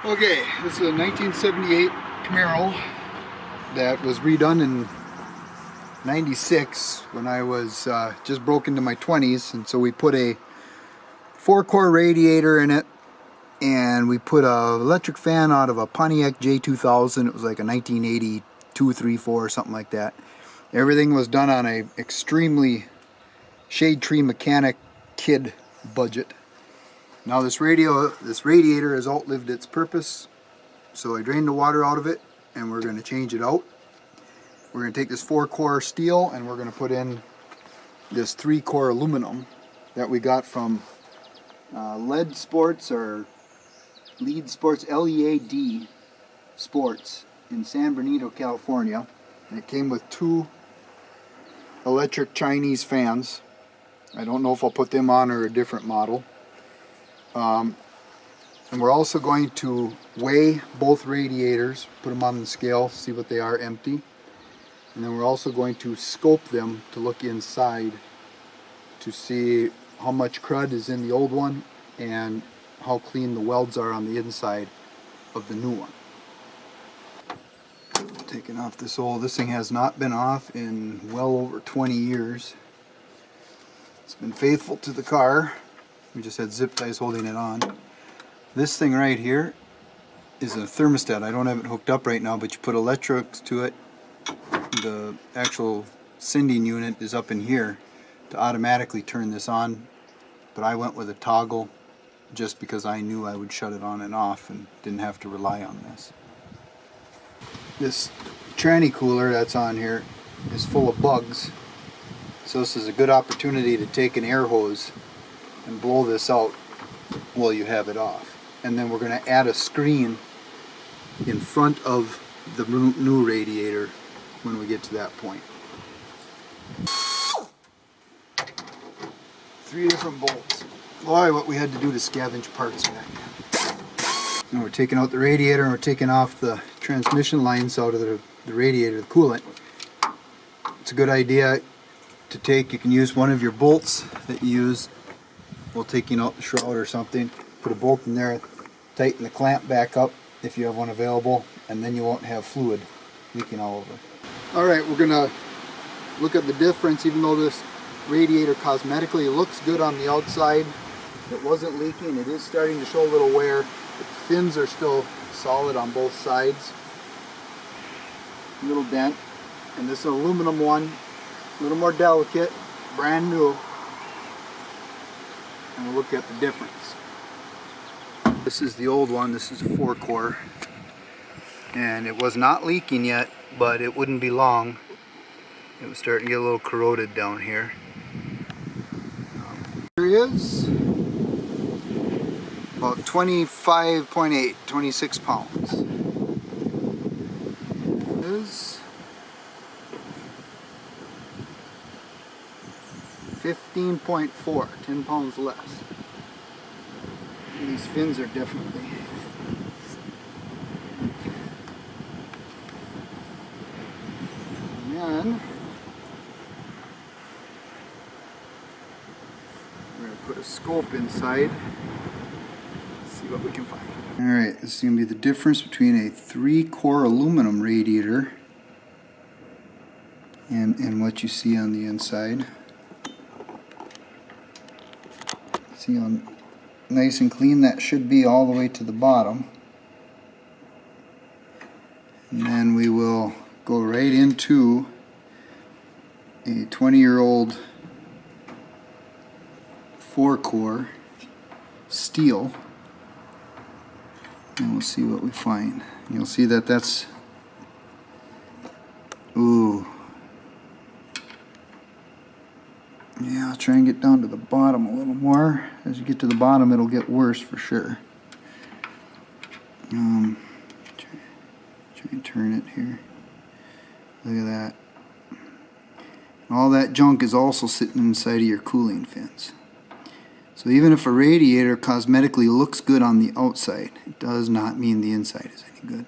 Okay, this is a 1978 Camaro that was redone in 96 when I was just broke into my 20s, and so we put a 4-core radiator in it, and we put a electric fan out of a Pontiac J2000. It was like a 1982, 3, 4 or something like that. Everything was done on a extremely shade tree mechanic kid budget. Now this radiator has outlived its purpose, so I drained the water out of it and we're going to change it out. We're going to take this 4-core steel and we're going to put in this 3-core aluminum that we got from Lead Sports, or Lead Sports, L-E-A-D Sports in San Bernardino, California. And it came with 2 electric Chinese fans. I don't know if I'll put them on or a different model. And we're also going to weigh both radiators, put them on the scale, see what they are empty. And then we're also going to scope them to look inside to see how much crud is in the old one and how clean the welds are on the inside of the new one. Taking off this thing has not been off in well over 20 years. It's been faithful to the car. We just had zip ties holding it on. This thing right here is a thermostat. I don't have it hooked up right now, but you put electrics to it. The actual sending unit is up in here to automatically turn this on, but I went with a toggle just because I knew I would shut it on and off and didn't have to rely on this. This tranny cooler that's on here is full of bugs, so this is a good opportunity to take an air hose and blow this out while you have it off. And then we're going to add a screen in front of the new radiator when we get to that point. 3 different bolts. Boy, what we had to do to scavenge parts back then. And we're taking out the radiator and we're taking off the transmission lines out of the radiator, the coolant. It's a good idea to take, you can use one of your bolts that you use while taking out the shroud or something. Put a bolt in there, tighten the clamp back up if you have one available, and then you won't have fluid leaking all over. Alright, we're going to look at the difference. Even though this radiator cosmetically looks good on the outside, it wasn't leaking. It is starting to show a little wear, but the fins are still solid on both sides. A little dent. And this aluminum one, a little more delicate, brand new. And we'll look at the difference. This is the old one. This is a 4-core, and it was not leaking yet, but it wouldn't be long. It was starting to get a little corroded down here. Here he is, about 25.8, 26 pounds. Is 15.4, 10 pounds less. And these fins are definitely and then we're going to put a scope inside, see what we can find. Alright, this is going to be the difference between a 3-core aluminum radiator and what you see on the inside. See how nice and clean that should be all the way to the bottom. And then we will go right into a 20-year-old 4-core steel, and we'll see what we find. You'll see that that's, ooh, yeah, I'll try and get down to the bottom a little more. As you get to the bottom, it'll get worse for sure. Try and turn it here. Look at that. All that junk is also sitting inside of your cooling fins. So even if a radiator cosmetically looks good on the outside, it does not mean the inside is any good.